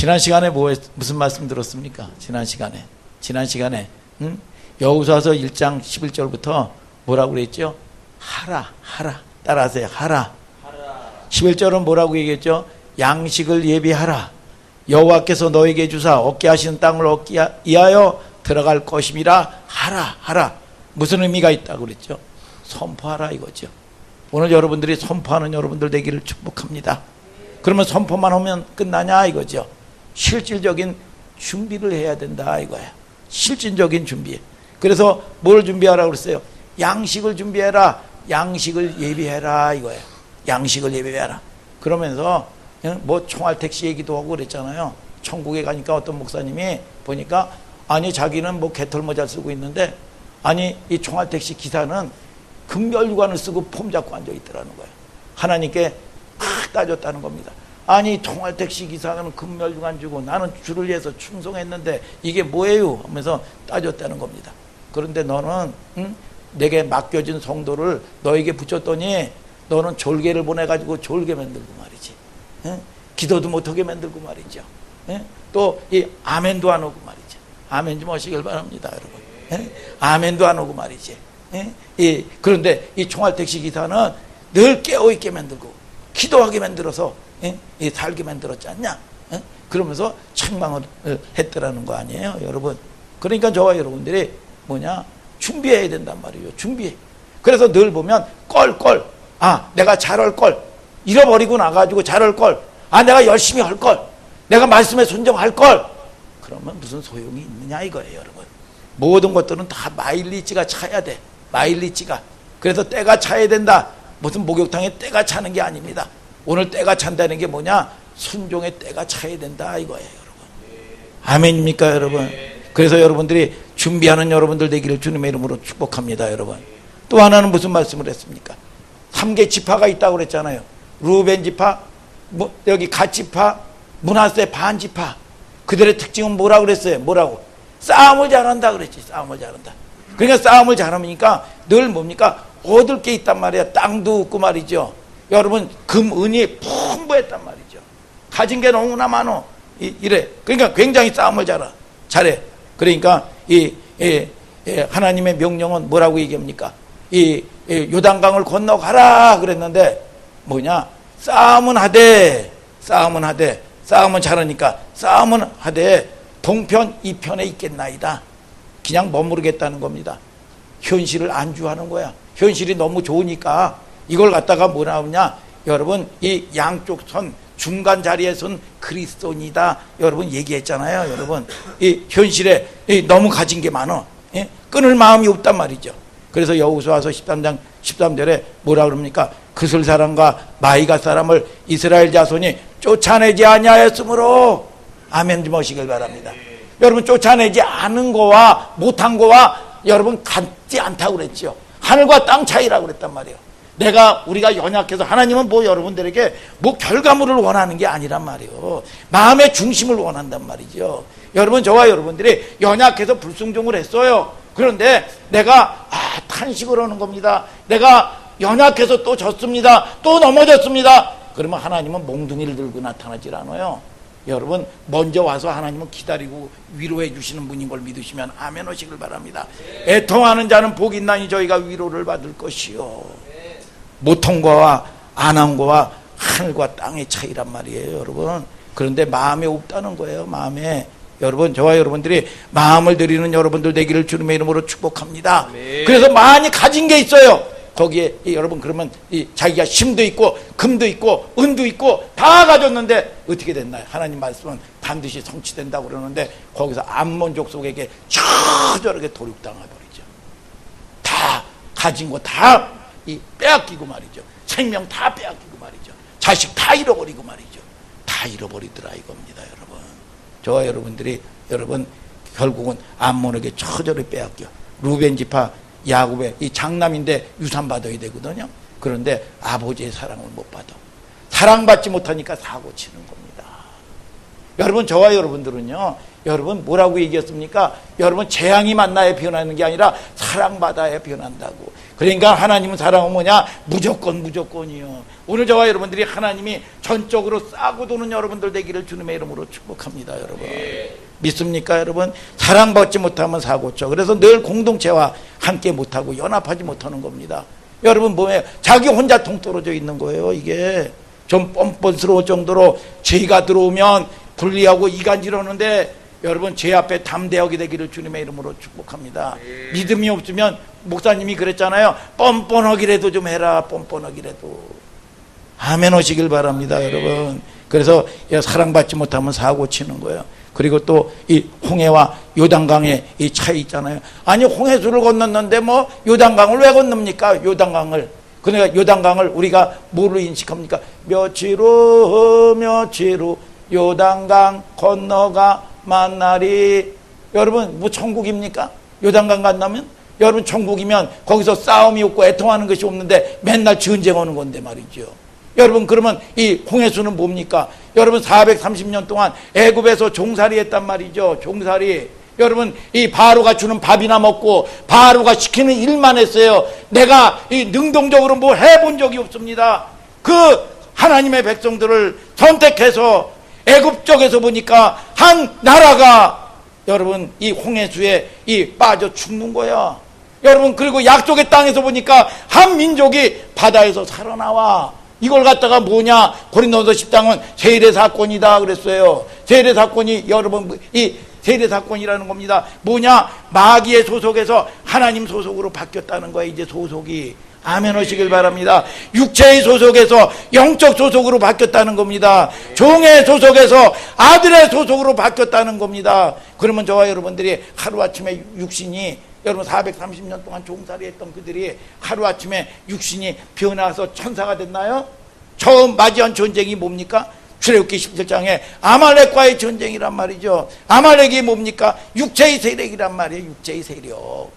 지난 시간에 무슨 말씀 들었습니까? 지난 시간에 여호수아서 1장 11절부터 뭐라고 그랬죠? 하라. 따라하세요. 하라. 11절은 뭐라고 얘기했죠? 양식을 예비하라. 여호와께서 너에게 주사 얻게 하시는 땅을 얻기 위하여 들어갈 것임이라. 하라. 무슨 의미가 있다고 그랬죠? 선포하라 이거죠. 오늘 여러분들이 선포하는 여러분들 되기를 축복합니다. 그러면 선포만 하면 끝나냐 이거죠. 실질적인 준비를 해야 된다 이거야. 실질적인 준비. 그래서 뭘 준비하라고 그랬어요? 양식을 준비해라. 양식을 예비해라 이거예요. 양식을 예비해라. 그러면서 뭐 총알택시 얘기도 하고 그랬잖아요. 천국에 가니까 어떤 목사님이 보니까 아니 자기는 뭐 개털모자를 쓰고 있는데 아니 이 총알택시 기사는 금멸류관을 쓰고 폼 잡고 앉아 있더라는 거예요. 하나님께 막 따졌다는 겁니다. 아니 총알택시 기사는 금멸류관 주고 나는 주를 위해서 충성했는데 이게 뭐예요? 하면서 따졌다는 겁니다. 그런데 너는 내게 맡겨진 성도를 너에게 붙였더니 너는 졸개를 보내가지고 졸개 만들고 말이지. 기도도 못하게 만들고 말이죠. 또 이 아멘도 안 오고 말이죠. 아멘 좀 하시길 바랍니다, 여러분. 아멘도 안 오고 말이지. 그런데 이 총알택시 기사는 늘 깨어있게 만들고 기도하게 만들어서 살게 만들었지 않냐? 그러면서 책망을 했더라는 거 아니에요, 여러분. 그러니까 저와 여러분들이 준비해야 된단 말이에요. 준비. 그래서 늘 보면 내가 잘할 걸 잃어버리고 나가지고 잘할 걸 내가 열심히 할 걸 내가 말씀에 순종할 걸 그러면 무슨 소용이 있느냐 이거예요, 여러분. 모든 것들은 다 마일리지가 차야 돼. 마일리지가. 그래서 때가 차야 된다. 무슨 목욕탕에 때가 차는 게 아닙니다. 오늘 때가 찬다는 게 뭐냐? 순종의 때가 차야 된다 이거예요, 여러분. 아멘입니까, 여러분? 그래서 여러분들이 준비하는 여러분들 되기를 주님의 이름으로 축복합니다, 여러분. 또 하나는 무슨 말씀을 했습니까? 3개 지파가 있다고 그랬잖아요. 루벤 지파, 여기 갓 지파, 므낫세 반 지파. 그들의 특징은 뭐라고 그랬어요? 뭐라고? 싸움을 잘한다 그랬지. 싸움을 잘한다. 그러니까 싸움을 잘하니까 늘 뭡니까? 얻을 게 있단 말이야. 땅도 없고 말이죠. 여러분 금, 은이 풍부했단 말이죠. 가진 게 너무나 많어. 이래. 그러니까 굉장히 싸움을 잘해. 그러니까 하나님의 명령은 뭐라고 얘기합니까? 요단강을 건너가라 그랬는데 싸움은 하되 싸움은 잘하니까 싸움은 하되 동편 이편에 있겠나이다. 그냥 머무르겠다는 겁니다. 현실을 안주하는 거야. 현실이 너무 좋으니까 이걸 갖다가 뭐라 하냐? 여러분 이 양쪽 선 중간 자리에 선 그리스도인이다. 여러분 얘기했잖아요. 여러분 이 현실에 너무 가진 게 많아. 끊을 마음이 없단 말이죠. 그래서 여호수아서 13장 13절에 뭐라 그럽니까? 그슬 사람과 마이갓 사람을 이스라엘 자손이 쫓아내지 아니하였으므로 아멘 좀 하시길 바랍니다. 여러분 쫓아내지 않은 거와 못한 거와 여러분 같지 않다고 그랬죠. 하늘과 땅 차이라고 그랬단 말이에요. 우리가 연약해서 하나님은 여러분들에게 결과물을 원하는 게 아니란 말이에요. 마음의 중심을 원한단 말이죠. 여러분 저와 여러분들이 연약해서 불순종을 했어요. 그런데 내가 탄식을 하는 겁니다. 내가 연약해서 또 졌습니다. 또 넘어졌습니다. 그러면 하나님은 몽둥이를 들고 나타나질 않아요. 여러분 먼저 와서 하나님은 기다리고 위로해 주시는 분인 걸 믿으시면 아멘 하시길 바랍니다. 애통하는 자는 복이 있나니 저희가 위로를 받을 것이요. 못한 거와 안 한 거와 하늘과 땅의 차이란 말이에요, 여러분. 그런데 마음에 없다는 거예요. 마음에. 여러분 저와 여러분들이 마음을 드리는 여러분들 되기를 주님의 이름으로 축복합니다. 그래서 많이 가진 게 있어요. 거기에 여러분 그러면 자기가 힘도 있고 금도 있고 은도 있고 다 가졌는데 어떻게 됐나요? 하나님 말씀은 반드시 성취된다고 그러는데 거기서 암몬족 속에게 저렇게 도륙당해버리죠. 다 가진 거 다 빼앗기고 말이죠. 생명 다 빼앗기고 말이죠. 자식 다 잃어버리고 말이죠. 다 잃어버리더라 이겁니다, 여러분. 저와 여러분들이 여러분 결국은 암몬에게 처절히 빼앗겨. 루벤 지파 야곱의 이 장남인데 유산 받아야 되거든요. 그런데 아버지의 사랑을 못 받아. 사랑받지 못하니까 사고 치는 겁니다. 여러분 저와 여러분들은요, 여러분 뭐라고 얘기했습니까? 여러분 재앙이 만나야 변하는 게 아니라 사랑받아야 변한다고. 그러니까 하나님은 사랑은 뭐냐? 무조건이요. 오늘 저와 여러분들이 하나님이 전적으로 싸고 도는 여러분들 되기를 주님의 이름으로 축복합니다. 여러분 믿습니까? 여러분 사랑받지 못하면 사고쳐. 그래서 늘 공동체와 함께 못하고 연합하지 못하는 겁니다. 여러분 뭐예요? 자기 혼자 동떨어져 있는 거예요. 이게 좀 뻔뻔스러울 정도로 죄가 들어오면 분리하고 이간질하는데 여러분 죄 앞에 담대하게 되기를 주님의 이름으로 축복합니다. 믿음이 없으면 목사님이 그랬잖아요. 뻔뻔하기라도 좀 해라. 뻔뻔하기라도. 아멘 하시길 바랍니다. 여러분 그래서 사랑받지 못하면 사고 치는 거예요. 그리고 또 이 홍해와 요단강의 이 차이 있잖아요. 아니 홍해수를 건넜는데 뭐 요단강을 왜 건넙니까? 요단강을. 그러니까 요단강을 우리가 뭐로 인식합니까? 며칠 후 요단강 건너가 만나리. 여러분 뭐 천국입니까? 요단강 건너면? 여러분 천국이면 거기서 싸움이 없고 애통하는 것이 없는데 맨날 전쟁하는 건데 말이죠. 여러분 그러면 이 홍해수는 뭡니까? 여러분 430년 동안 애굽에서 종살이 했단 말이죠. 종살이. 여러분 이 바로가 주는 밥이나 먹고 바로가 시키는 일만 했어요. 내가 이 능동적으로 뭐 해본 적이 없습니다. 그 하나님의 백성들을 선택해서 애굽 쪽에서 보니까 한 나라가 여러분 이 홍해수에 이 빠져 죽는 거야. 여러분 그리고 약속의 땅에서 보니까 한 민족이 바다에서 살아나와. 이걸 갖다가 뭐냐? 고린도서 10장은 세례 사건이다 그랬어요. 세례 사건이 여러분 이 세례 사건이라는 겁니다. 뭐냐? 마귀의 소속에서 하나님 소속으로 바뀌었다는 거예요. 이제 소속이. 아멘 하시길 바랍니다. 육체의 소속에서 영적 소속으로 바뀌었다는 겁니다. 종의 소속에서 아들의 소속으로 바뀌었다는 겁니다. 그러면 저와 여러분들이 하루아침에 육신이 여러분 430년 동안 종살이 했던 그들이 하루아침에 육신이 변화해서 천사가 됐나요? 처음 맞이한 전쟁이 뭡니까? 출애굽기 17장에 아말렉과의 전쟁이란 말이죠. 아말렉이 뭡니까? 육체의 세력이란 말이에요. 육체의 세력.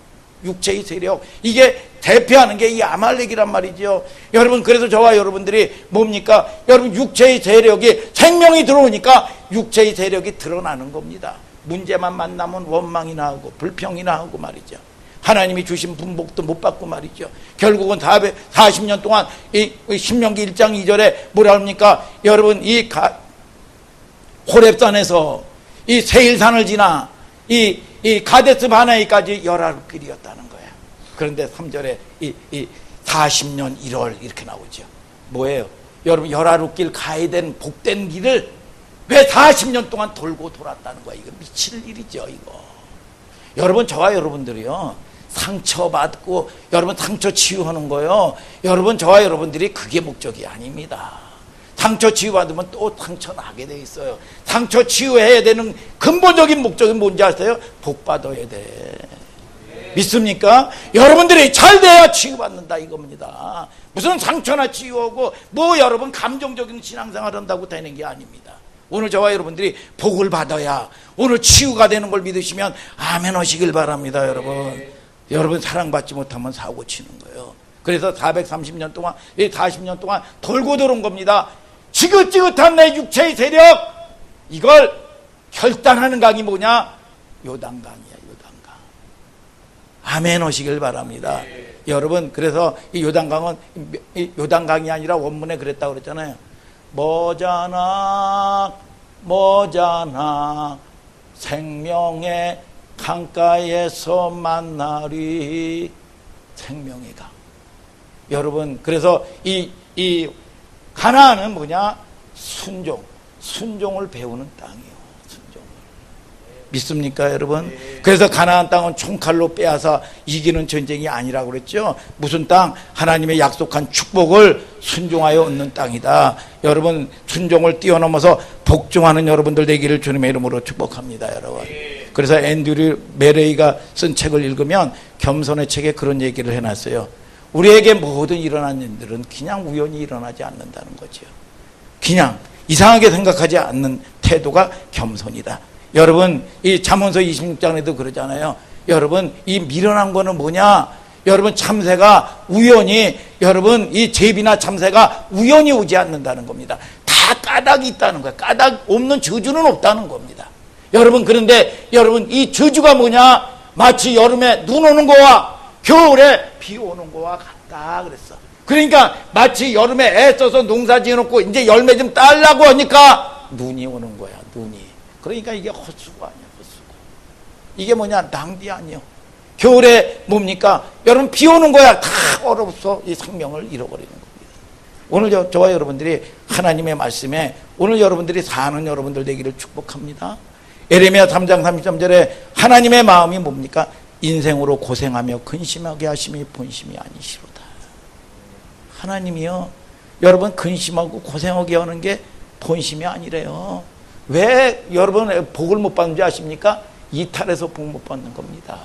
육체의 세력. 이게 대표하는 게 이 아말렉이란 말이죠. 여러분 그래서 저와 여러분들이 뭡니까? 여러분 육체의 세력이 생명이 들어오니까 육체의 세력이 드러나는 겁니다. 문제만 만나면 원망이나 하고 불평이나 하고 말이죠. 하나님이 주신 분복도 못 받고 말이죠. 결국은 440년 동안 이 신명기 1장 2절에 뭐라 합니까? 여러분 이 호렙산에서 이 세일산을 지나 이 가데스 바네까지 열하루길이었다는 거예요. 그런데 3절에 이 40년 1월 이렇게 나오죠. 뭐예요? 여러분 열하루길 가야 되는 복된 길을 왜 40년 동안 돌고 돌았다는 거야. 이거 미칠 일이죠. 이거 여러분 저와 여러분들이요 상처받고 여러분 상처 치유하는 거요. 여러분 저와 여러분들이 그게 목적이 아닙니다. 상처 치유받으면 또 상처 나게 돼 있어요. 상처 치유해야 되는 근본적인 목적이 뭔지 아세요? 복 받아야 돼. 믿습니까? 여러분들이 잘 돼야 치유받는다 이겁니다. 무슨 상처나 치유하고 뭐 여러분 감정적인 신앙생활 한다고 되는 게 아닙니다. 오늘 저와 여러분들이 복을 받아야 오늘 치유가 되는 걸 믿으시면 아멘 하시길 바랍니다. 여러분 사랑받지 못하면 사고 치는 거예요. 그래서 430년 동안 40년 동안 돌고 돌은 겁니다. 지긋지긋한 내 육체의 세력 이걸 결단하는 강이 뭐냐? 요단강이야. 요단강. 아멘 하시길 바랍니다. 여러분 그래서 이 요단강은 요단강이 아니라 원문에 그랬다고 그랬잖아요. 머자나 생명의 강가에서 만나리. 생명의 강. 여러분 그래서 이 가나안은 뭐냐? 순종을 배우는 땅이에요. 순종을. 믿습니까 여러분? 그래서 가나안 땅은 총칼로 빼앗아 이기는 전쟁이 아니라고 그랬죠. 무슨 땅? 하나님의 약속한 축복을 순종하여 얻는 땅이다. 여러분 순종을 뛰어넘어서 복종하는 여러분들 되기를 주님의 이름으로 축복합니다. 여러분 그래서 앤드류 메레이가 쓴 책을 읽으면 겸손의 책에 그런 얘기를 해놨어요. 우리에게 모든 일어난 일들은 그냥 우연히 일어나지 않는다는 거죠. 그냥 이상하게 생각하지 않는 태도가 겸손이다. 여러분 이 잠언서 26장에도 그러잖아요. 여러분 이 미련한 거는 뭐냐? 여러분 참새가 우연히 여러분 이 제비나 참새가 우연히 오지 않는다는 겁니다. 다 까닭이 있다는 거예요. 까닭 없는 저주는 없다는 겁니다. 여러분 그런데 여러분 이 저주가 뭐냐? 마치 여름에 눈 오는 거와 겨울에 비 오는 거와 같다 그랬어. 그러니까 마치 여름에 애써서 농사 지어놓고 이제 열매 좀 따려고 하니까 눈이 오는 거야. 눈이. 그러니까 이게 헛수고 아니야. 헛수고. 이게 뭐냐? 낭비 아니요. 겨울에 뭡니까? 여러분 비 오는 거야. 다 얼어서 이 생명을 잃어버리는 겁니다. 오늘 저와 여러분들이 하나님의 말씀에 오늘 여러분들이 사는 여러분들 되기를 축복합니다. 에레미야 3장 33절에 하나님의 마음이 뭡니까? 인생으로 고생하며 근심하게 하심이 본심이 아니시로다. 하나님이요, 여러분 근심하고 고생하게 하는 게 본심이 아니래요. 왜 여러분 복을 못 받는지 아십니까? 이탈해서 복 못 받는 겁니다.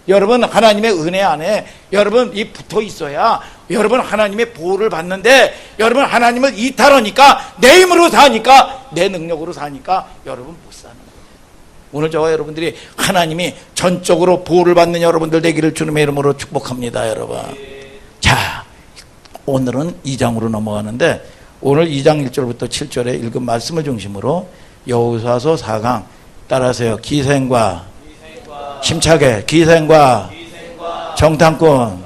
여러분 하나님의 은혜 안에 여러분 이 붙어 있어야 여러분 하나님의 보호를 받는데, 여러분 하나님을 이탈하니까 내 힘으로 사니까 내 능력으로 사니까 여러분 못 사는 거예요. 오늘 저와 여러분들이 하나님이 전적으로 보호를 받는 여러분들 되기를 주님의 이름으로 축복합니다. 여러분, 자, 오늘은 2장으로 넘어가는데 오늘 2장 1절부터 7절에 읽은 말씀을 중심으로 여호수아서 4강 따라서요. 기생과 힘차게 기생과 정탐꾼.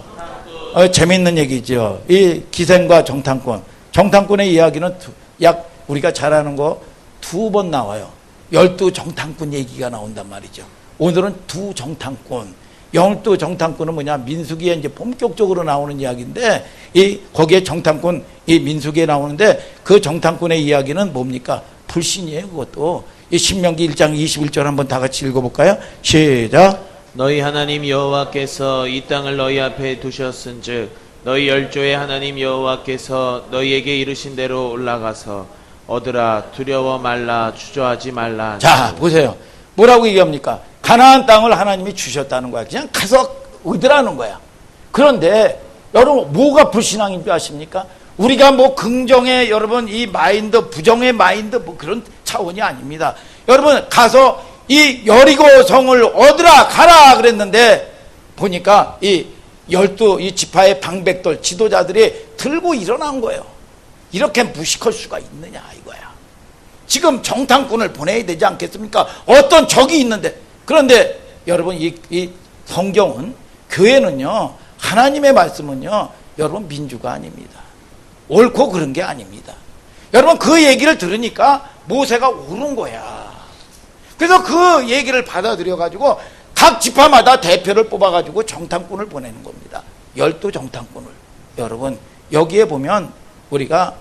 재밌는 얘기죠. 이 기생과 정탐꾼. 정탐꾼의 이야기는 약 우리가 잘 아는 거 2번 나와요. 12 정탐꾼 얘기가 나온단 말이죠. 오늘은 2 정탐꾼. 12 정탐꾼은 뭐냐? 민수기에 이제 본격적으로 나오는 이야기인데, 거기에 정탐꾼, 이 민수기에 나오는데, 그 정탐꾼의 이야기는 뭡니까? 불신이에요, 그것도. 이 신명기 1장 21절 한번 다 같이 읽어볼까요? 시작. 너희 하나님 여호와께서 이 땅을 너희 앞에 두셨은즉 너희 열조의 하나님 여호와께서 너희에게 이르신 대로 올라가서 얻으라. 두려워 말라. 주저하지 말라. 자, 보세요. 뭐라고 얘기합니까? 가나안 땅을 하나님이 주셨다는 거야. 그냥 가서 얻으라는 거야. 그런데 여러분 뭐가 불신앙인 줄 아십니까? 우리가 뭐 긍정의 여러분 이 마인드, 부정의 마인드 뭐 그런 차원이 아닙니다. 여러분 가서 이 여리고 성을 얻으라 가라 그랬는데 보니까 이 12 지파의 방백들 지도자들이 들고 일어난 거예요. 이렇게 무식할 수가 있느냐 이거야. 지금 정탐꾼을 보내야 되지 않겠습니까? 어떤 적이 있는데. 그런데 여러분 이 성경은, 교회는요, 하나님의 말씀은요, 여러분 민주가 아닙니다. 옳고 그런 게 아닙니다. 여러분 그 얘기를 들으니까 모세가 옳은 거야. 그래서 그 얘기를 받아들여 가지고 각 지파마다 대표를 뽑아 가지고 정탐꾼을 보내는 겁니다. 12 정탐꾼을. 여러분 여기에 보면 우리가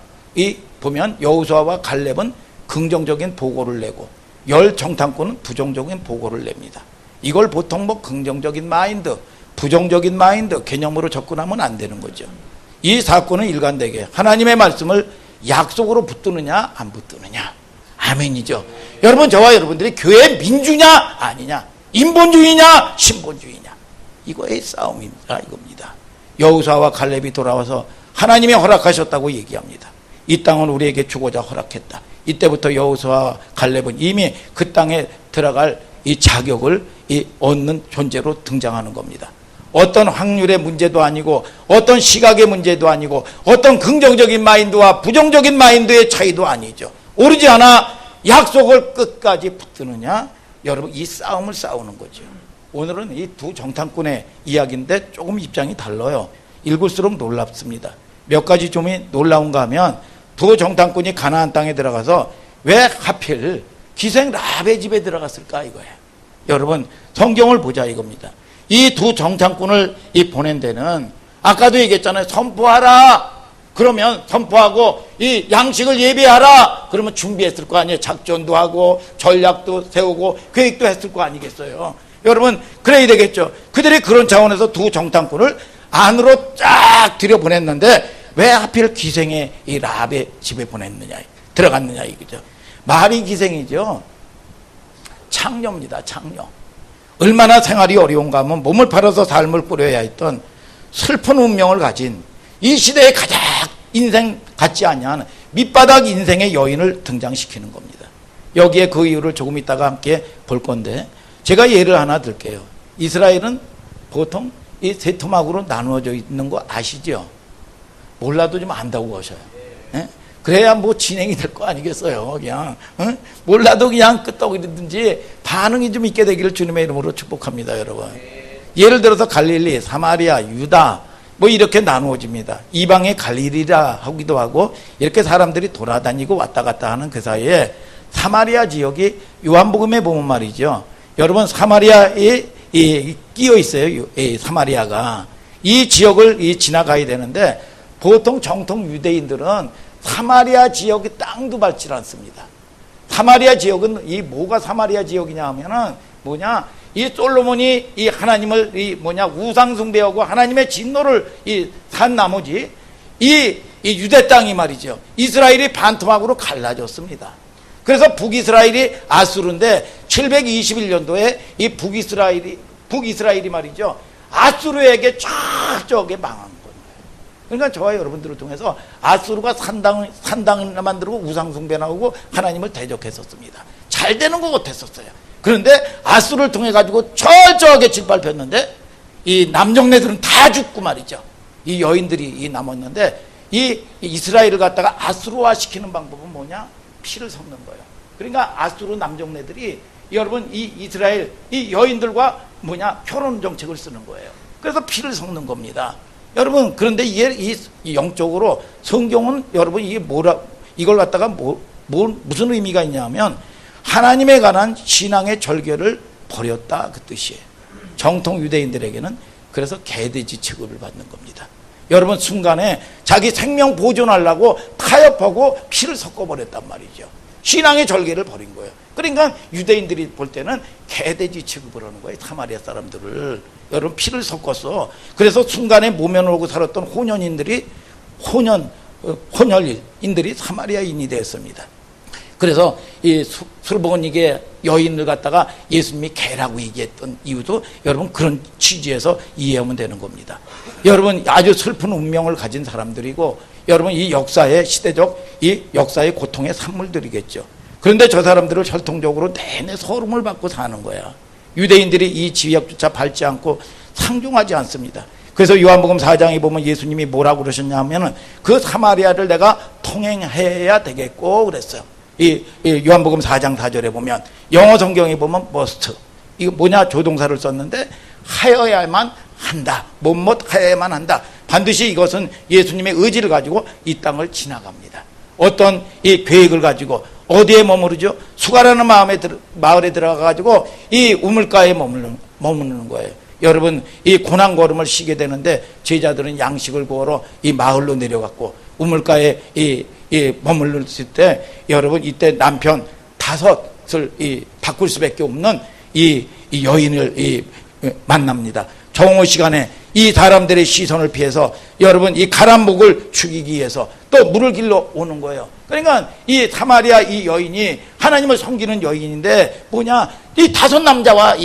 보면 여호수아와 갈렙은 긍정적인 보고를 내고 10 정탐꾼은 부정적인 보고를 냅니다. 이걸 보통 뭐 긍정적인 마인드, 부정적인 마인드 개념으로 접근하면 안 되는 거죠. 이 사건은 일관되게 하나님의 말씀을 약속으로 붙드느냐 안 붙드느냐. 아멘이죠. 여러분 저와 여러분들이 교회 민주냐 아니냐, 인본주의냐 신본주의냐, 이거의 싸움입니다. 이겁니다. 여호수아와 갈렙이 돌아와서 하나님이 허락하셨다고 얘기합니다. 이 땅은 우리에게 주고자 허락했다. 이때부터 여호수아와 갈렙은 이미 그 땅에 들어갈 이 자격을 얻는 존재로 등장하는 겁니다. 어떤 확률의 문제도 아니고 어떤 시각의 문제도 아니고 어떤 긍정적인 마인드와 부정적인 마인드의 차이도 아니죠. 오르지 않아 약속을 끝까지 붙드느냐, 여러분 이 싸움을 싸우는 거죠. 오늘은 이 2 정탐꾼의 이야기인데 조금 입장이 달라요. 읽을수록 놀랍습니다. 몇 가지 좀 놀라운가 하면 2 정탐꾼이 가나안 땅에 들어가서 왜 하필 기생 라합의 집에 들어갔을까 이거예요. 여러분 성경을 보자 이겁니다. 이 2 정탐꾼을 보낸 데는 아까도 얘기했잖아요. 선포하라. 그러면 선포하고 이 양식을 예비하라. 그러면 준비했을 거 아니에요. 작전도 하고 전략도 세우고 계획도 했을 거 아니겠어요. 여러분 그래야 되겠죠. 그들이 그런 차원에서 2 정탐꾼을 안으로 쫙 들여보냈는데 왜 하필 기생의 이 라합의 집에 보냈느냐, 들어갔느냐 이거죠. 말이 기생이죠. 창녀입니다. 창녀. 얼마나 생활이 어려운가 하면 몸을 팔아서 삶을 꾸려야 했던 슬픈 운명을 가진 이 시대에 가장 인생 같지 않냐는 밑바닥 인생의 여인을 등장시키는 겁니다. 여기에 그 이유를 조금 있다가 함께 볼 건데, 제가 예를 하나 들게요. 이스라엘은 보통 이 세 토막으로 나누어져 있는 거 아시죠? 몰라도 좀 안다고 하셔요. 예? 그래야 뭐 진행이 될 거 아니겠어요. 그냥 몰라도 그냥 끄떡이든지 반응이 좀 있게 되기를 주님의 이름으로 축복합니다. 여러분 예를 들어서 갈릴리, 사마리아, 유다 뭐 이렇게 나누어집니다. 이방의 갈릴리라 하기도 하고 이렇게 사람들이 돌아다니고 왔다 갔다 하는 그 사이에 사마리아 지역이 요한복음에 보면 말이죠. 여러분 사마리아에 끼어 있어요. 이 사마리아가 이 지역을 지나가야 되는데 보통 정통 유대인들은 사마리아 지역의 땅도 밟지 않습니다. 사마리아 지역은 뭐가 사마리아 지역이냐 하면은 뭐냐, 이 솔로몬이 이 하나님을 우상 숭배하고 하나님의 진노를 산 나머지 이 유대 땅이 말이죠. 이스라엘이 반토막으로 갈라졌습니다. 그래서 북이스라엘이 아수르인데 721년도에 이 북이스라엘이 말이죠. 아수르에게 저게 망한 거예요. 그러니까 저와 여러분들을 통해서 아수르가 산당을 만들고 우상숭배나 하고 하나님을 대적했었습니다. 잘 되는 것 같았었어요. 그런데 아수르를 통해 가지고 철저하게 짓밟혔는데 이 남정네들은 다 죽고 말이죠. 이 여인들이 남았는데 이 이스라엘을 갖다가 아수르화 시키는 방법은 뭐냐? 피를 섞는 거예요. 그러니까 아수르 남정네들이 여러분 이 이스라엘 이 여인들과 결혼 정책을 쓰는 거예요. 그래서 피를 섞는 겁니다. 여러분 그런데 이 영적으로 성경은 여러분 이걸 갖다가 무슨 의미가 있냐면 하나님에 관한 신앙의 절개를 버렸다 그 뜻이에요. 정통 유대인들에게는 그래서 개돼지 취급을 받는 겁니다. 여러분 순간에 자기 생명 보존하려고 타협하고 피를 섞어버렸단 말이죠. 신앙의 절개를 버린 거예요. 그러니까 유대인들이 볼 때는 개돼지 취급을 하는 거예요. 사마리아 사람들을. 여러분 피를 섞었어. 그래서 순간에 모면을 오고 살았던 혼혈인들이 사마리아인이 되었습니다. 그래서 이 술보니게 여인을 갖다가 예수님이 개라고 얘기했던 이유도 여러분 그런 취지에서 이해하면 되는 겁니다. 여러분 아주 슬픈 운명을 가진 사람들이고 여러분 이 역사의 시대적 이 역사의 고통의 산물들이겠죠. 그런데 저 사람들을 혈통적으로 내내 서름을 받고 사는 거야. 유대인들이 이 지역조차 밟지 않고 상종하지 않습니다. 그래서 요한복음 4장에 보면 예수님이 뭐라고 그러셨냐 하면은 그 사마리아를 내가 통행해야 되겠고 그랬어요. 이 요한복음 4장 4절에 보면 영어 성경에 보면 must 이거 뭐냐 조동사를 썼는데 하여야만 한다. 하여야만 한다. 반드시 이것은 예수님의 의지를 가지고 이 땅을 지나갑니다. 어떤 이 계획을 가지고 어디에 머무르죠? 수가라는 마을에 들어가 가지고 이 우물가에 머무르는 거예요. 여러분 이 고난 걸음을 쉬게 되는데 제자들은 양식을 구하러 이 마을로 내려갔고 우물가에 머물렀을 때 여러분 이때 남편 5을 바꿀 수밖에 없는 이 여인을 만납니다. 정오 시간에 이 사람들의 시선을 피해서 여러분 이 가란 목을 죽이기 위해서 또 물을 길러 오는 거예요. 그러니까 이 사마리아 이 여인이 하나님을 섬기는 여인인데 이 5 남자와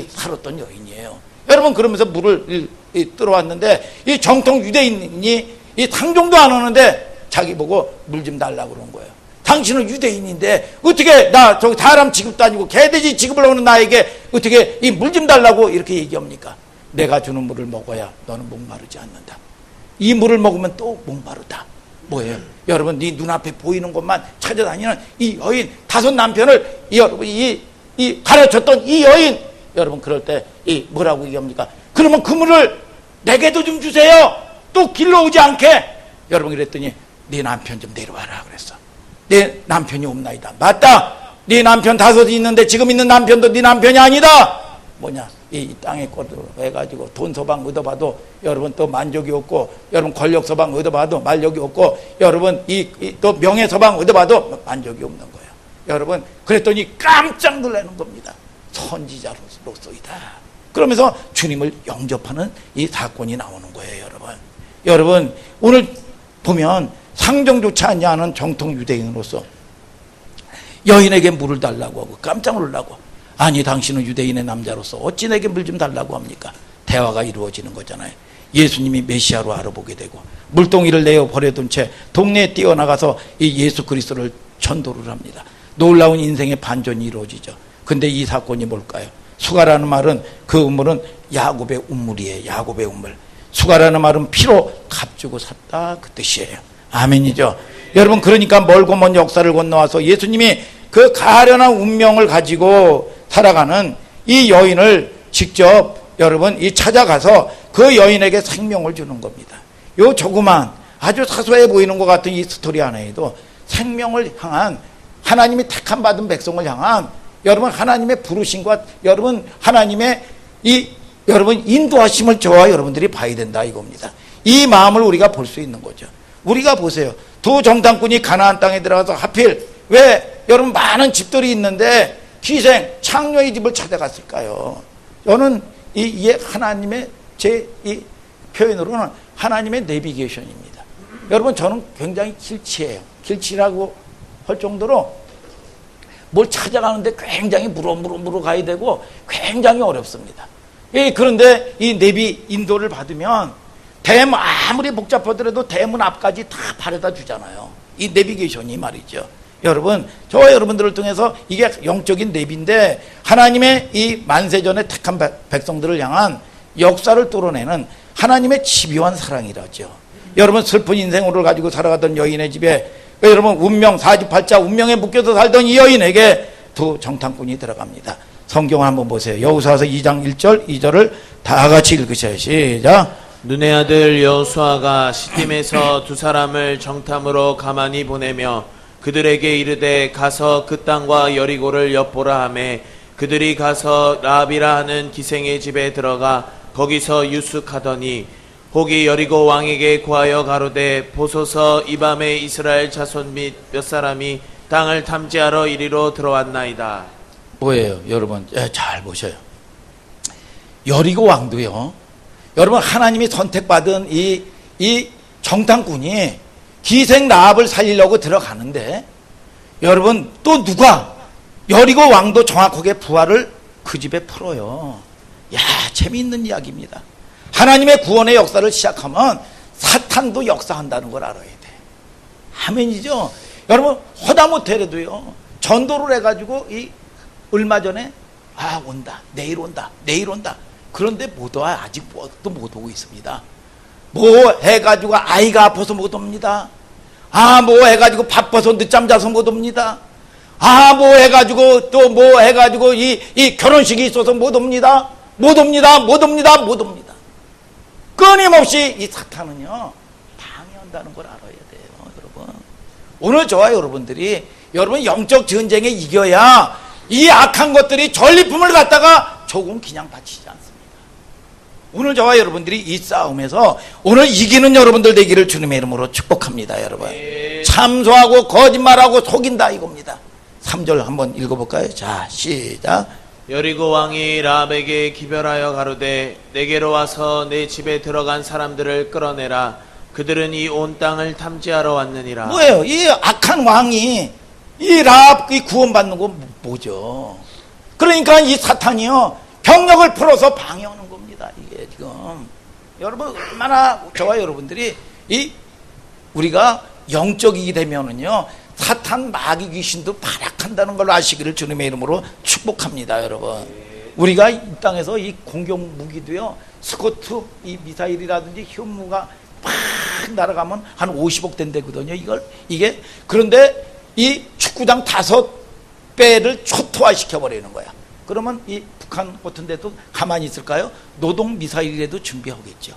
살았던 여인이에요. 여러분 그러면서 물을 들어왔는데 이 정통 유대인이 이 상종도 안 오는데 자기 보고 물 좀 달라고 그런 거예요. 당신은 유대인인데 어떻게 나 저기 사람 취급도 아니고 개돼지 취급을 하는 나에게 어떻게 이 물 좀 달라고 이렇게 얘기합니까? 내가 주는 물을 먹어야 너는 목마르지 않는다. 이 물을 먹으면 또 목마르다. 뭐예요? 여러분 네 눈앞에 보이는 것만 찾아다니는 이 여인 5 남편을 여러분 이 가르쳤던 이 여인 여러분 그럴 때 뭐라고 얘기합니까? 그러면 그 물을 내게도 좀 주세요. 또 길러오지 않게. 여러분 그랬더니 네 남편 좀 내려와라 그랬어. 네 남편이 없나이다. 맞다. 네 남편 5이 있는데 지금 있는 남편도 네 남편이 아니다. 이 땅에 꼴도 해가지고 돈 서방 얻어봐도 여러분 또 만족이 없고 여러분 권력 서방 얻어봐도 만족이 없고 여러분 또 명예 서방 얻어봐도 만족이 없는 거예요. 여러분 그랬더니 깜짝 놀라는 겁니다. 선지자로서이다. 그러면서 주님을 영접하는 이 사건이 나오는 거예요. 여러분 오늘 보면 상종조차 하지 않은 정통 유대인으로서 여인에게 물을 달라고 하고 깜짝 놀라고 아니 당신은 유대인의 남자로서 어찌 내게 물 좀 달라고 합니까? 대화가 이루어지는 거잖아요. 예수님이 메시아로 알아보게 되고 물동이를 내어 버려둔 채 동네에 뛰어나가서 이 예수 그리스도를 전도를 합니다. 놀라운 인생의 반전이 이루어지죠. 근데 이 사건이 뭘까요? 수가라는 말은 그 우물은 야곱의 우물이에요. 야곱의 우물. 수가라는 말은 피로 값주고 샀다 그 뜻이에요. 아멘이죠. 여러분 그러니까 멀고 먼 역사를 건너와서 예수님이 그 가련한 운명을 가지고 살아가는 이 여인을 직접 여러분 이 찾아가서 그 여인에게 생명을 주는 겁니다. 요 조그만 아주 사소해 보이는 것 같은 이 스토리 하나에도 생명을 향한 하나님이 택함 받은 백성을 향한 여러분 하나님의 부르심과 여러분 하나님의 이 여러분 인도하심을 저와 여러분들이 봐야 된다 이겁니다. 이 마음을 우리가 볼 수 있는 거죠. 우리가 보세요. 두 정탐꾼이 가나안 땅에 들어가서 하필 왜 여러분 많은 집들이 있는데 기생 창녀의 집을 찾아갔을까요? 저는 이게 하나님의 제 이 표현으로는 하나님의 내비게이션입니다. 여러분 저는 굉장히 길치예요. 길치라고 할 정도로 뭘 찾아가는데 굉장히 무로 가야 되고 굉장히 어렵습니다. 그런데 이 내비 인도를 받으면 대문 아무리 복잡하더라도 대문 앞까지 다 바래다 주잖아요. 이 내비게이션이 말이죠. 여러분 저와 여러분들을 통해서 이게 영적인 내비인데 하나님의 이 만세전에 택한 백성들을 향한 역사를 뚫어내는 하나님의 집요한 사랑이라죠. 여러분 슬픈 인생을 가지고 살아가던 여인의 집에 여러분 운명 48자 운명에 묶여서 살던 이 여인에게 두 정탐꾼이 들어갑니다. 성경을 한번 보세요. 여호수아서 2장 1절 2절을 다 같이 읽으셔요. 시작. 눈의 아들 여호수아가 시딤에서 두 사람을 정탐으로 가만히 보내며 그들에게 이르되 가서 그 땅과 여리고를 엿보라 하매 그들이 가서 라합이라 하는 기생의 집에 들어가 거기서 유숙하더니 혹이 여리고 왕에게 구하여 가로되 보소서 이 밤에 이스라엘 자손 및 몇 사람이 땅을 탐지하러 이리로 들어왔나이다. 뭐예요 여러분? 잘 보셔요. 여리고 왕도요 여러분 하나님이 선택받은 이 정탐꾼이 기생 라합을 살리려고 들어가는데 여러분 또 누가 여리고 왕도 정확하게 부활을 그 집에 풀어요. 야 재미있는 이야기입니다. 하나님의 구원의 역사를 시작하면 사탄도 역사한다는 걸 알아야 돼. 아멘이죠. 여러분 허다못해라도요 전도를 해가지고 이 얼마 전에 온다 내일 온다 그런데 못 와. 아직 또 못 오고 있습니다. 뭐 해가지고 아이가 아파서 못 옵니다. 뭐 해가지고 바빠서 늦잠 자서 못 옵니다. 뭐 해가지고 또 뭐 해가지고 이 결혼식이 있어서 못 옵니다. 끊임없이 이 사탄은요 방해한다는 걸 알아야 돼요. 여러분 오늘 저와 여러분들이 여러분 영적 전쟁에 이겨야 이 악한 것들이 전리품을 갖다가 조금 그냥 바치지 않습니다. 오늘 저와 여러분들이 이 싸움에서 오늘 이기는 여러분들 되기를 주님의 이름으로 축복합니다. 여러분 참소하고 거짓말하고 속인다 이겁니다. 3절 한번 읽어볼까요? 자 시작. 여리고 왕이 라합에게 기별하여 가로되 내게로 와서 내 집에 들어간 사람들을 끌어내라. 그들은 이 온 땅을 탐지하러 왔느니라. 뭐예요? 이 악한 왕이 이 라합 이 구원받는 건 뭐죠? 그러니까 이 사탄이요 병력을 풀어서 방해하는 겁니다. 이게 지금 여러분 얼마나 저와 여러분들이 우리가 영적이게 되면은요 사탄 마귀 귀신도 발악한다는 걸 아시기를 주님의 이름으로 축복합니다. 여러분 우리가 이 땅에서 이 공격 무기도요 스코트 이 미사일이라든지 현무가 막 날아가면 한 50억 된대거든요. 이게 그런데 이 축구장 5배를 초토화시켜 버리는 거야. 그러면 이 북한 같은 데도 가만히 있을까요? 노동 미사일이라도 준비하겠죠.